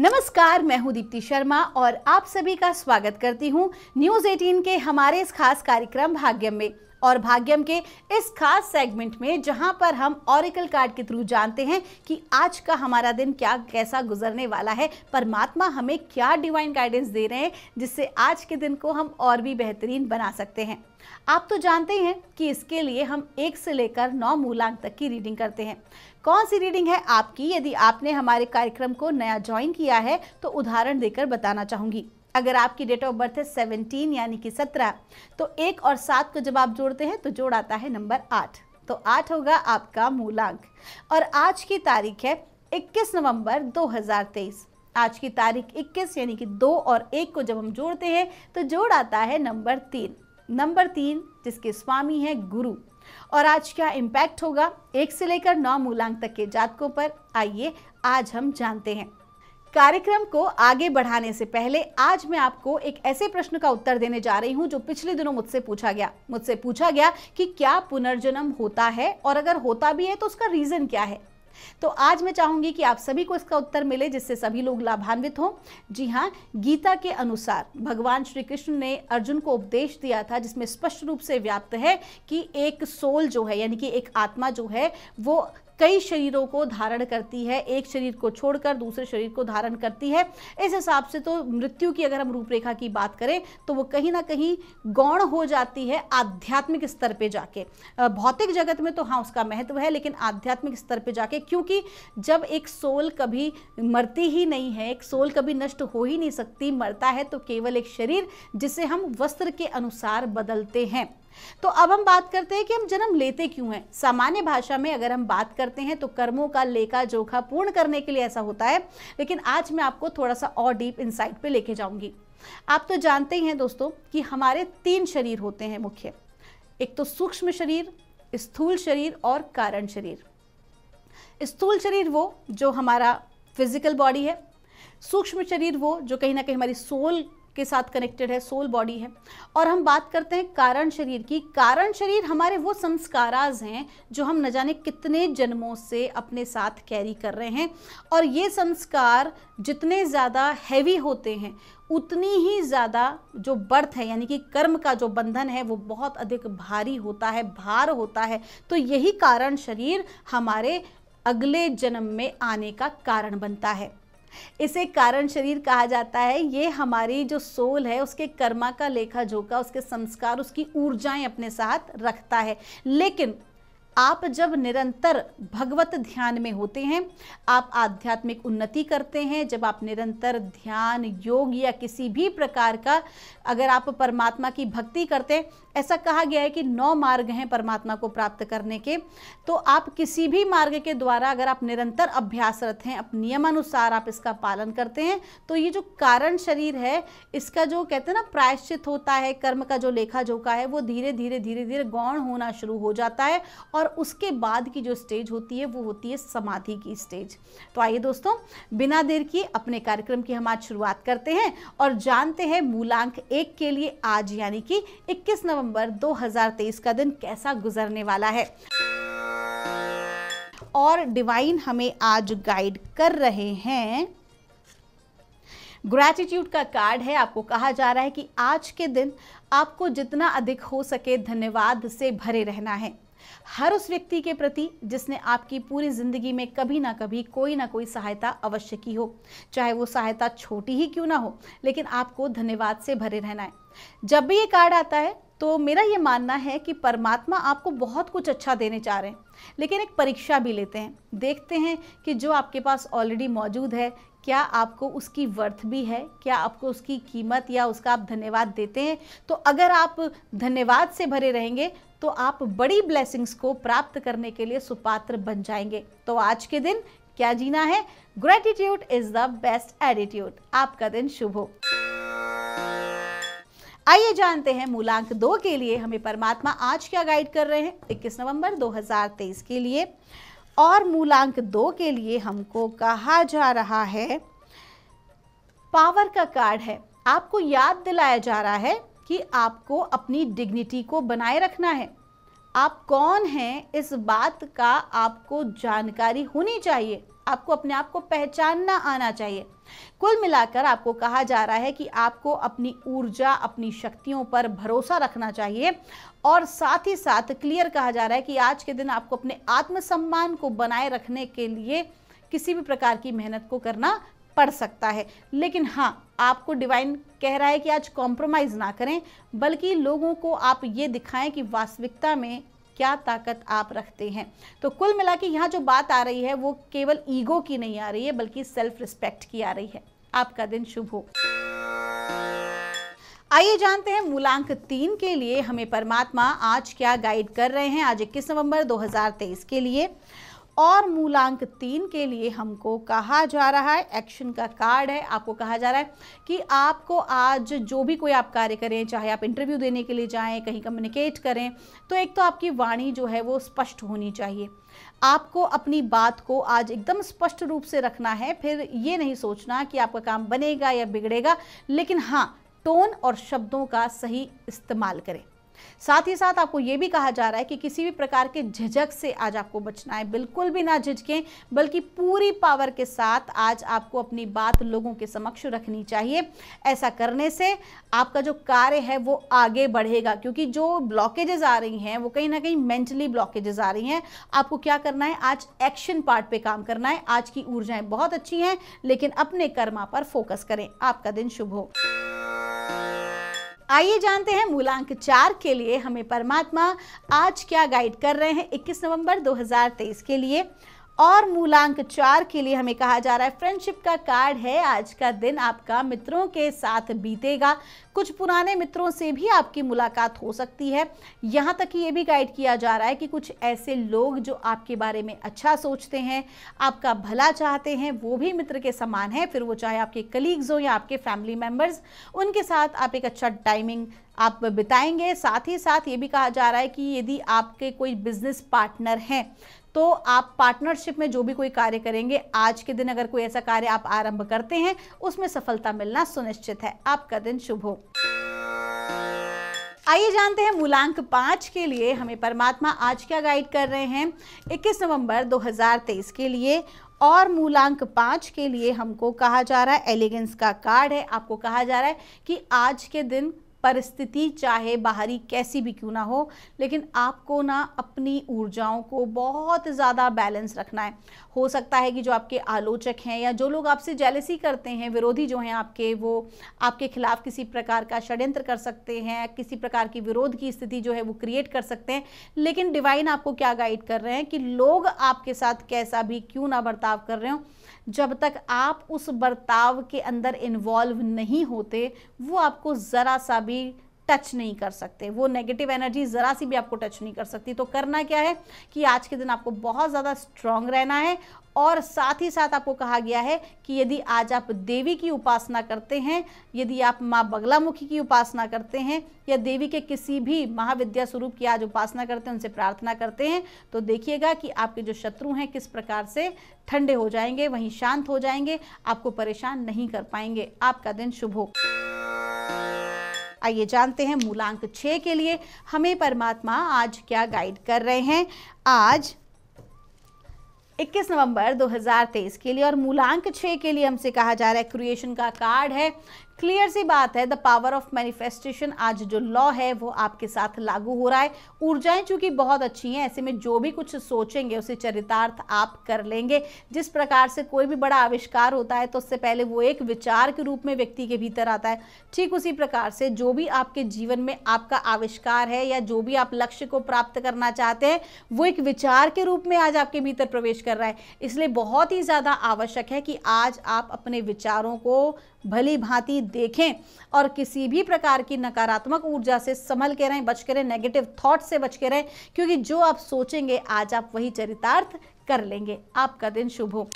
नमस्कार, मैं हूं दीप्ति शर्मा और आप सभी का स्वागत करती हूं न्यूज़ 18 के हमारे इस खास कार्यक्रम भाग्यम में। और भाग्यम के इस खास सेगमेंट में जहां पर हम ऑरेकल कार्ड के थ्रू जानते हैं कि आज का हमारा दिन कैसा गुजरने वाला है, परमात्मा हमें क्या डिवाइन गाइडेंस दे रहे हैं जिससे आज के दिन को हम और भी बेहतरीन बना सकते हैं। आप तो जानते हैं कि इसके लिए हम 1 से लेकर 9 मूलांक तक की रीडिंग करते हैं। कौन सी रीडिंग है आपकी? यदि आपने हमारे कार्यक्रम को नया ज्वाइन किया है तो उदाहरण देकर बताना चाहूँगी। अगर आपकी डेट ऑफ बर्थ है 17 यानी कि 17, तो 1 और 7 को जब आप जोड़ते हैं तो जोड़ आता है नंबर 8, तो 8 होगा आपका मूलांक। और आज की तारीख है 21 नवंबर 2023। आज की तारीख 21 यानी कि 2 और 1 को जब हम जोड़ते हैं तो जोड़ आता है नंबर 3। नंबर 3 जिसके स्वामी है गुरु। और आज क्या इम्पैक्ट होगा 1 से लेकर 9 मूलांक तक के जातकों पर, आइए आज हम जानते हैं। कार्यक्रम को आगे बढ़ाने से पहले आज मैं आपको एक ऐसे प्रश्न का उत्तर देने जा रही हूं जो पिछले दिनों मुझसे पूछा गया कि क्या पुनर्जन्म होता है, और अगर होता भी है तो उसका रीजन क्या है। तो आज मैं चाहूंगी कि आप सभी को इसका उत्तर मिले जिससे सभी लोग लाभान्वित हों। जी हाँ, गीता के अनुसार भगवान श्री कृष्ण ने अर्जुन को उपदेश दिया था जिसमें स्पष्ट रूप से व्याप्त है कि एक सोल जो है यानी कि एक आत्मा जो है वो कई शरीरों को धारण करती है, एक शरीर को छोड़कर दूसरे शरीर को धारण करती है। इस हिसाब से तो मृत्यु की अगर हम रूपरेखा की बात करें तो वो कहीं ना कहीं गौण हो जाती है आध्यात्मिक स्तर पे जाके। भौतिक जगत में तो हाँ उसका महत्व है, लेकिन आध्यात्मिक स्तर पे जाके, क्योंकि जब एक सोल कभी मरती ही नहीं है, एक सोल कभी नष्ट हो ही नहीं सकती, मरता है तो केवल एक शरीर जिसे हम वस्त्र के अनुसार बदलते हैं। तो अब हम बात करते हैं कि हम जन्म लेते क्यों हैं। सामान्य भाषा में अगर हम बात करते हैं तो कर्मों का लेखा जोखा पूर्ण करने के लिए ऐसा होता है, लेकिन आज मैं आपको थोड़ा सा और डीप इनसाइट पे लेके जाऊंगी। आप तो जानते ही हैं दोस्तों कि हमारे 3 शरीर होते हैं मुख्य। एक तो सूक्ष्म शरीर, स्थूल शरीर और कारण शरीर। स्थूल शरीर वो जो हमारा फिजिकल बॉडी है, सूक्ष्म शरीर वो जो कहीं ना कहीं हमारी सोल के साथ कनेक्टेड है, सोल बॉडी है। और हम बात करते हैं कारण शरीर की। कारण शरीर हमारे वो संस्काराज हैं जो हम न जाने कितने जन्मों से अपने साथ कैरी कर रहे हैं, और ये संस्कार जितने ज़्यादा हैवी होते हैं उतनी ही ज़्यादा जो बर्थ है यानी कि कर्म का जो बंधन है वो बहुत अधिक भारी होता है, भार होता है। तो यही कारण शरीर हमारे अगले जन्म में आने का कारण बनता है। इसे कारण शरीर कहा जाता है। ये हमारी जो सोल है उसके कर्मा का लेखा जोखा, उसके संस्कार, उसकी ऊर्जाएं अपने साथ रखता है। लेकिन आप जब निरंतर भगवत ध्यान में होते हैं, आप आध्यात्मिक उन्नति करते हैं, जब आप निरंतर ध्यान, योग या किसी भी प्रकार का अगर आप परमात्मा की भक्ति करते हैं, ऐसा कहा गया है कि 9 मार्ग हैं परमात्मा को प्राप्त करने के। तो आप किसी भी मार्ग के द्वारा अगर आप निरंतर अभ्यासरत हैं, अब नियमानुसार आप इसका पालन करते हैं, तो ये जो कारण शरीर है इसका जो कहते हैं ना प्रायश्चित होता है, कर्म का जो लेखा जोखा है वो धीरे धीरे गौण होना शुरू हो जाता है। और उसके बाद की जो स्टेज होती है वो होती है समाधि की स्टेज। तो आइए दोस्तों, बिना देर किए अपने कार्यक्रम की हम आज शुरुआत करते हैं और जानते हैं मूलांक 1 के लिए आज यानी कि 21 नवंबर 2023 का दिन कैसा गुजरने वाला है। और डिवाइन हमें आज गाइड कर रहे हैं, ग्रैटिट्यूड का कार्ड है। आपको कहा जा रहा है कि आज के दिन आपको जितना अधिक हो सके धन्यवाद से भरे रहना है हर उस व्यक्ति के प्रति जिसने आपकी पूरी जिंदगी में कभी ना कभी कोई ना कोई सहायता अवश्य की हो, चाहे वो सहायता छोटी ही क्यों ना हो, लेकिन आपको धन्यवाद से भरे रहना है। जब भी ये कार्ड आता है तो मेरा ये मानना है कि परमात्मा आपको बहुत कुछ अच्छा देने चाह रहे हैं, लेकिन एक परीक्षा भी लेते हैं, देखते हैं कि जो आपके पास ऑलरेडी मौजूद है क्या आपको उसकी वर्थ भी है, क्या आपको उसकी कीमत या उसका आप धन्यवाद देते हैं। तो अगर आप धन्यवाद से भरे रहेंगे तो आप बड़ी ब्लेसिंग्स को प्राप्त करने के लिए सुपात्र बन जाएंगे। तो आज के दिन क्या जीना है? Gratitude is the best attitude. आपका दिन शुभ हो। आइए जानते हैं मूलांक 2 के लिए हमें परमात्मा आज क्या गाइड कर रहे हैं 21 नवंबर 2023 के लिए। और मूलांक 2 के लिए हमको कहा जा रहा है, पावर का कार्ड है। आपको याद दिलाया जा रहा है कि आपको अपनी डिग्निटी को बनाए रखना है, आप कौन हैं इस बात का आपको जानकारी होनी चाहिए, आपको अपने आप को पहचानना आना चाहिए। कुल मिलाकर आपको कहा जा रहा है कि आपको अपनी ऊर्जा, अपनी शक्तियों पर भरोसा रखना चाहिए और साथ ही साथ क्लियर कहा जा रहा है कि आज के दिन आपको अपने आत्मसम्मान को बनाए रखने के लिए किसी भी प्रकार की मेहनत को करना पड़ सकता है। लेकिन हाँ, आपको डिवाइन कह रहा है कि आज कॉम्प्रोमाइज़ ना करें, बल्कि लोगों को आप ये दिखाएं कि वास्तविकता में क्या ताकत आप रखते हैं। तो कुल मिला के यहाँ जो बात आ रही है वो केवल ईगो की नहीं आ रही है, बल्कि सेल्फ रिस्पेक्ट की आ रही है। आपका दिन शुभ हो। आइए जानते हैं मूलांक 3 के लिए हमें परमात्मा आज क्या गाइड कर रहे हैं, आज 21 नवंबर 2023 के लिए। और मूलांक 3 के लिए हमको कहा जा रहा है, एक्शन का कार्ड है, आपको कहा जा रहा है कि आपको आज जो भी कोई आप कार्य करें, चाहे आप इंटरव्यू देने के लिए जाएं, कहीं कम्युनिकेट करें, तो एक तो आपकी वाणी जो है वो स्पष्ट होनी चाहिए। आपको अपनी बात को आज एकदम स्पष्ट रूप से रखना है। फिर ये नहीं सोचना कि आपका काम बनेगा या बिगड़ेगा, लेकिन हाँ, टोन और शब्दों का सही इस्तेमाल करें। साथ ही साथ आपको ये भी कहा जा रहा है कि किसी भी प्रकार के झिझक से आज आपको बचना है। बिल्कुल भी ना झिझकें, बल्कि पूरी पावर के साथ आज आपको अपनी बात लोगों के समक्ष रखनी चाहिए। ऐसा करने से आपका जो कार्य है वो आगे बढ़ेगा, क्योंकि जो ब्लॉकेजेस आ रही हैं वो कहीं ना कहीं मेंटली ब्लॉकेजेस आ रही हैं। आपको क्या करना है, आज एक्शन पार्ट पे काम करना है। आज की ऊर्जाएं बहुत अच्छी हैं, लेकिन अपने कर्मा पर फोकस करें। आपका दिन शुभ हो। आइए जानते हैं मूलांक 4 के लिए हमें परमात्मा आज क्या गाइड कर रहे हैं 21 नवंबर 2023 के लिए। और मूलांक 4 के लिए हमें कहा जा रहा है, फ्रेंडशिप का कार्ड है। आज का दिन आपका मित्रों के साथ बीतेगा। कुछ पुराने मित्रों से भी आपकी मुलाकात हो सकती है। यहाँ तक कि ये भी गाइड किया जा रहा है कि कुछ ऐसे लोग जो आपके बारे में अच्छा सोचते हैं, आपका भला चाहते हैं, वो भी मित्र के समान है। फिर वो चाहे आपके कलीग्स हो या आपके फैमिली मेम्बर्स, उनके साथ आप एक अच्छा टाइमिंग आप बिताएंगे। साथ ही साथ ये भी कहा जा रहा है कि यदि आपके कोई बिजनेस पार्टनर हैं, तो आप पार्टनरशिप में जो भी कोई कार्य करेंगे, आज के दिन अगर कोई ऐसा कार्य आप आरंभ करते हैं, उसमें सफलता मिलना सुनिश्चित है। आपका दिन शुभ हो। आइए जानते हैं मूलांक 5 के लिए हमें परमात्मा आज क्या गाइड कर रहे हैं 21 नवंबर 2023 के लिए। और मूलांक 5 के लिए हमको कहा जा रहा है, एलिगेंस का कार्ड है। आपको कहा जा रहा है कि आज के दिन परिस्थिति चाहे बाहरी कैसी भी क्यों ना हो, लेकिन आपको ना अपनी ऊर्जाओं को बहुत ज़्यादा बैलेंस रखना है। हो सकता है कि जो आपके आलोचक हैं या जो लोग आपसे जेलसी करते हैं, विरोधी जो हैं आपके, वो आपके खिलाफ किसी प्रकार का षड्यंत्र कर सकते हैं, किसी प्रकार की विरोध की स्थिति जो है वो क्रिएट कर सकते हैं। लेकिन डिवाइन आपको क्या गाइड कर रहे हैं कि लोग आपके साथ कैसा भी क्यों ना बर्ताव कर रहे हो, जब तक आप उस बर्ताव के अंदर इन्वॉल्व नहीं होते, वो आपको ज़रा सा भी टच नहीं कर सकते। वो नेगेटिव एनर्जी ज़रा सी भी आपको टच नहीं कर सकती। तो करना क्या है कि आज के दिन आपको बहुत ज़्यादा स्ट्रांग रहना है। और साथ ही साथ आपको कहा गया है कि यदि आज आप देवी की उपासना करते हैं, यदि आप माँ बगलामुखी की उपासना करते हैं या देवी के किसी भी महाविद्या स्वरूप की आज उपासना करते हैं, उनसे प्रार्थना करते हैं, तो देखिएगा कि आपके जो शत्रु हैं किस प्रकार से ठंडे हो जाएंगे, वहीं शांत हो जाएंगे, आपको परेशान नहीं कर पाएंगे। आपका दिन शुभ हो। आइए जानते हैं मूलांक 6 के लिए हमें परमात्मा आज क्या गाइड कर रहे हैं आज 21 नवंबर 2023 के लिए। और मूलांक 6 के लिए हमसे कहा जा रहा है, क्रिएशन का कार्ड है। क्लियर सी बात है, द पावर ऑफ मैनिफेस्टेशन, आज जो लॉ है वो आपके साथ लागू हो रहा है। ऊर्जाएं चूंकि बहुत अच्छी हैं, ऐसे में जो भी कुछ सोचेंगे उसे चरितार्थ आप कर लेंगे। जिस प्रकार से कोई भी बड़ा आविष्कार होता है तो उससे पहले वो एक विचार के रूप में व्यक्ति के भीतर आता है, ठीक उसी प्रकार से जो भी आपके जीवन में आपका आविष्कार है या जो भी आप लक्ष्य को प्राप्त करना चाहते हैं, वो एक विचार के रूप में आज आपके भीतर प्रवेश कर रहा है। इसलिए बहुत ही ज़्यादा आवश्यक है कि आज आप अपने विचारों को भली भांति देखें और किसी भी प्रकार की नकारात्मक ऊर्जा से संभल के रहें, बच के रहें, नेगेटिव थॉट से बच के रहें, क्योंकि जो आप सोचेंगे आज आप वही चरितार्थ कर लेंगे। आपका दिन शुभ हो।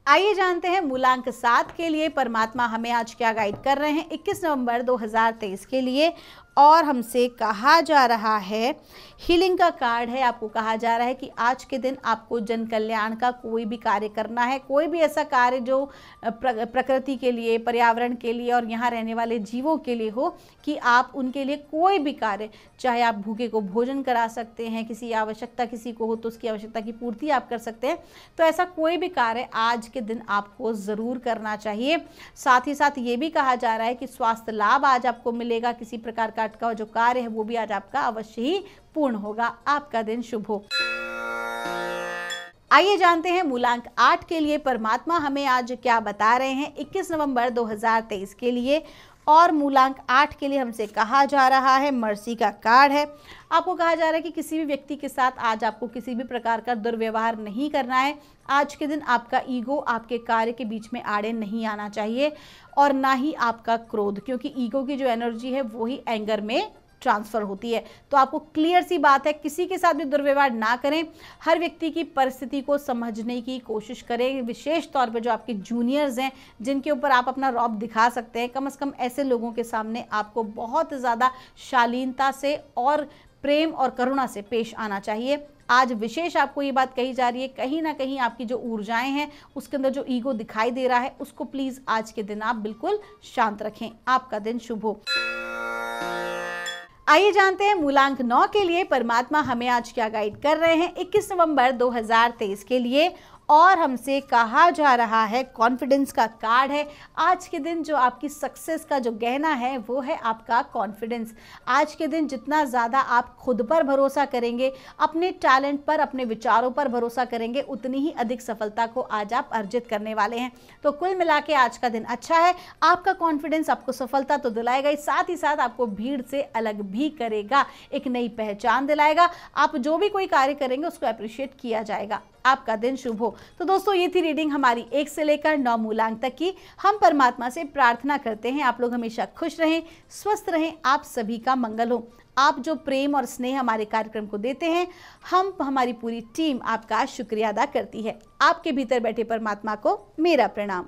आइए जानते हैं मूलांक 7 के लिए परमात्मा हमें आज क्या गाइड कर रहे हैं 21 नवंबर 2023 के लिए। और हमसे कहा जा रहा है हीलिंग का कार्ड है। आपको कहा जा रहा है कि आज के दिन आपको जन कल्याण का कोई भी कार्य करना है, कोई भी ऐसा कार्य जो प्रकृति के लिए, पर्यावरण के लिए और यहाँ रहने वाले जीवों के लिए हो, कि आप उनके लिए कोई भी कार्य, चाहे आप भूखे को भोजन करा सकते हैं, किसी आवश्यकता किसी को हो तो उसकी आवश्यकता की पूर्ति आप कर सकते हैं। तो ऐसा कोई भी कार्य आज के दिन आपको ज़रूर करना चाहिए। साथ ही साथ ये भी कहा जा रहा है कि स्वास्थ्य लाभ आज आपको मिलेगा, किसी प्रकार का जो कार्य है वो भी आज आपका अवश्य ही पूर्ण होगा। आपका दिन शुभ हो। आइए जानते हैं मूलांक 8 के लिए परमात्मा हमें आज क्या बता रहे हैं 21 नवंबर 2023 के लिए। और मूलांक 8 के लिए हमसे कहा जा रहा है मर्सी का कार्ड है। आपको कहा जा रहा है कि किसी भी व्यक्ति के साथ आज आपको किसी भी प्रकार का दुर्व्यवहार नहीं करना है। आज के दिन आपका ईगो आपके कार्य के बीच में आड़े नहीं आना चाहिए, और ना ही आपका क्रोध, क्योंकि ईगो की जो एनर्जी है वो ही एंगर में ट्रांसफर होती है। तो आपको क्लियर सी बात है, किसी के साथ भी दुर्व्यवहार ना करें। हर व्यक्ति की परिस्थिति को समझने की कोशिश करें, विशेष तौर पे जो आपके जूनियर्स हैं, जिनके ऊपर आप अपना रौब दिखा सकते हैं, कम से कम ऐसे लोगों के सामने आपको बहुत ज़्यादा शालीनता से और प्रेम और करुणा से पेश आना चाहिए। आज विशेष आपको ये बात कही जा रही है, कहीं ना कहीं आपकी जो ऊर्जाएं हैं, उसके अंदर जो ईगो दिखाई दे रहा है, उसको प्लीज़ आज के दिन आप बिल्कुल शांत रखें। आपका दिन शुभ हो। आइए जानते हैं मूलांक 9 के लिए परमात्मा हमें आज क्या गाइड कर रहे हैं 21 नवंबर 2023 के लिए। और हमसे कहा जा रहा है कॉन्फिडेंस का कार्ड है। आज के दिन जो आपकी सक्सेस का जो गहना है वो है आपका कॉन्फिडेंस। आज के दिन जितना ज़्यादा आप खुद पर भरोसा करेंगे, अपने टैलेंट पर, अपने विचारों पर भरोसा करेंगे, उतनी ही अधिक सफलता को आज आप अर्जित करने वाले हैं। तो कुल मिला के आज का दिन अच्छा है। आपका कॉन्फिडेंस आपको सफलता तो दिलाएगा ही, साथ ही साथ आपको भीड़ से अलग भी करेगा, एक नई पहचान दिलाएगा। आप जो भी कोई कार्य करेंगे उसको अप्रिशिएट किया जाएगा। आपका दिन शुभ हो। तो दोस्तों, ये थी रीडिंग हमारी 1 से लेकर 9 मूलांक तक की। हम परमात्मा से प्रार्थना करते हैं आप लोग हमेशा खुश रहें, स्वस्थ रहें, आप सभी का मंगल हो। आप जो प्रेम और स्नेह हमारे कार्यक्रम को देते हैं, हमारी पूरी टीम आपका शुक्रिया अदा करती है। आपके भीतर बैठे परमात्मा को मेरा प्रणाम।